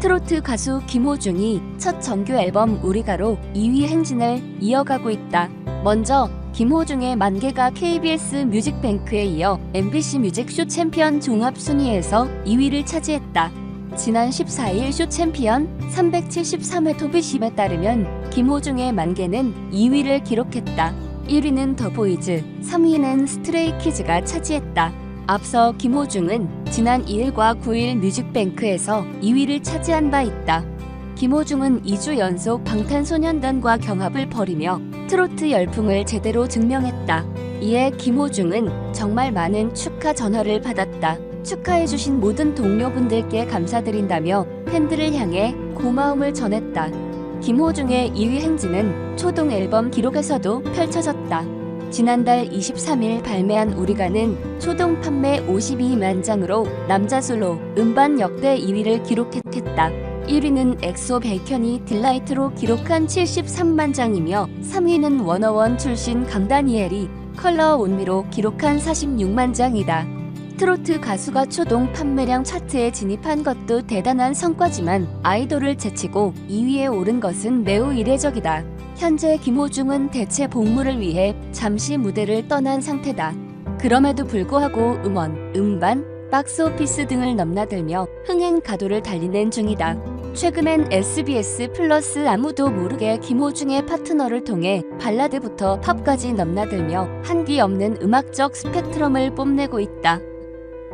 트로트 가수 김호중이 첫 정규 앨범 우리가로 2위 행진을 이어가고 있다. 먼저 김호중의 만개가 KBS 뮤직뱅크에 이어 MBC 뮤직쇼 챔피언 종합 순위에서 2위를 차지했다. 지난 14일 쇼 챔피언 373회 토비십에 따르면 김호중의 만개는 2위를 기록했다. 1위는 더보이즈, 3위는 스트레이키즈가 차지했다. 앞서 김호중은 지난 2일과 9일 뮤직뱅크에서 2위를 차지한 바 있다. 김호중은 2주 연속 방탄소년단과 경합을 벌이며 트로트 열풍을 제대로 증명했다. 이에 김호중은 정말 많은 축하 전화를 받았다. 축하해주신 모든 동료분들께 감사드린다며 팬들을 향해 고마움을 전했다. 김호중의 2위 행진은 초동 앨범 기록에서도 펼쳐졌다. 지난달 23일 발매한 우리가는 초동 판매 52만 장으로 남자 솔로 음반 역대 2위를 기록했다. 1위는 엑소 백현이 딜라이트로 기록한 73만 장이며 3위는 워너원 출신 강다니엘이 컬러 온미로 기록한 46만 장이다. 트로트 가수가 초동 판매량 차트에 진입한 것도 대단한 성과지만 아이돌을 제치고 2위에 오른 것은 매우 이례적이다. 현재 김호중은 대체 복무를 위해 잠시 무대를 떠난 상태다. 그럼에도 불구하고 음원, 음반, 박스오피스 등을 넘나들며 흥행 가도를 달리는 중이다. 최근엔 SBS 플러스 아무도 모르게 김호중의 파트너를 통해 발라드부터 팝까지 넘나들며 한기 없는 음악적 스펙트럼을 뽐내고 있다.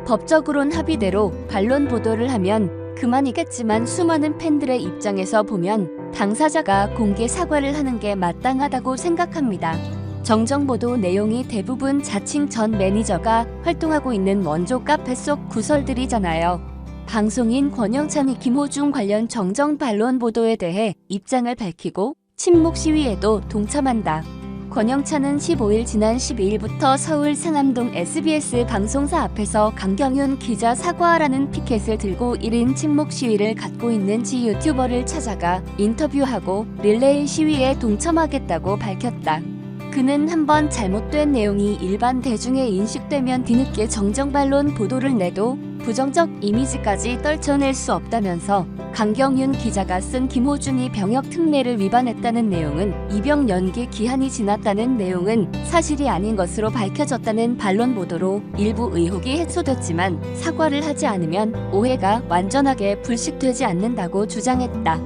법적으론 합의대로 반론 보도를 하면 그만이겠지만 수많은 팬들의 입장에서 보면 당사자가 공개 사과를 하는 게 마땅하다고 생각합니다. 정정보도 내용이 대부분 자칭 전 매니저가 활동하고 있는 원조 카페 속 구설들이잖아요. 방송인 권영찬이 김호중 관련 정정 반론 보도에 대해 입장을 밝히고 침묵 시위에도 동참한다. 권영찬은 15일 지난 12일부터 서울 상암동 SBS 방송사 앞에서 강경윤 기자 사과하라는 피켓을 들고 1인 침묵 시위를 갖고 있는 지 유튜버를 찾아가 인터뷰하고 릴레이 시위에 동참하겠다고 밝혔다. 그는 한번 잘못된 내용이 일반 대중에 인식되면 뒤늦게 정정반론 보도를 내도 부정적 이미지까지 떨쳐낼 수 없다면서 강경윤 기자가 쓴 김호중이 병역 특례를 위반했다는 내용은 입영 연기 기한이 지났다는 내용은 사실이 아닌 것으로 밝혀졌다는 반론 보도로 일부 의혹이 해소됐지만 사과를 하지 않으면 오해가 완전하게 불식되지 않는다고 주장했다.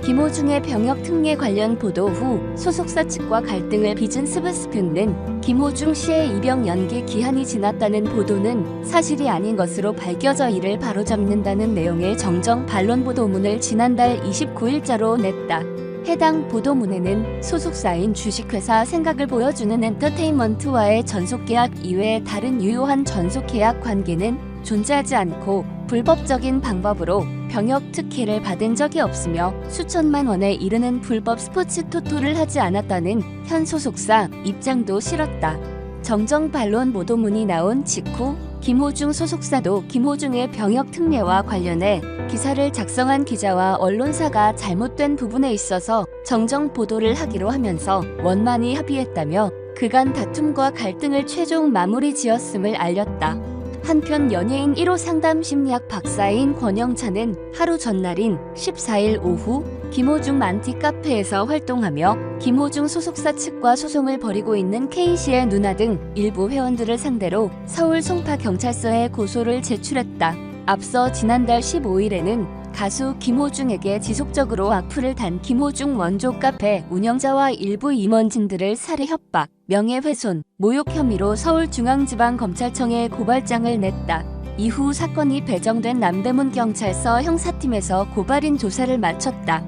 김호중의 병역 특례 관련 보도 후 소속사 측과 갈등을 빚은 스브스크는 김호중 씨의 입영 연기 기한이 지났다는 보도는 사실이 아닌 것으로 밝혀져 이를 바로잡는다는 내용의 정정 반론 보도문을 지난달 29일자로 냈다. 해당 보도문에는 소속사인 주식회사 생각을 보여주는 엔터테인먼트와의 전속계약 이외에 다른 유효한 전속계약 관계는 존재하지 않고 불법적인 방법으로 병역 특혜를 받은 적이 없으며 수천만 원에 이르는 불법 스포츠 토토를 하지 않았다는 현 소속사 입장도 실었다. 정정 반론 보도문이 나온 직후 김호중 소속사도 김호중의 병역 특례와 관련해 기사를 작성한 기자와 언론사가 잘못된 부분에 있어서 정정 보도를 하기로 하면서 원만히 합의했다며 그간 다툼과 갈등을 최종 마무리 지었음을 알렸다. 한편 연예인 1호 상담 심리학 박사인 권영찬은 하루 전날인 14일 오후 김호중 만티 카페에서 활동하며 김호중 소속사 측과 소송을 벌이고 있는 K씨의 누나 등 일부 회원들을 상대로 서울 송파경찰서에 고소를 제출했다. 앞서 지난달 15일에는 가수 김호중에게 지속적으로 악플을 단 김호중 원조 카페 운영자와 일부 임원진들을 살해 협박, 명예훼손, 모욕 혐의로 서울중앙지방검찰청에 고발장을 냈다. 이후 사건이 배정된 남대문경찰서 형사팀에서 고발인 조사를 마쳤다.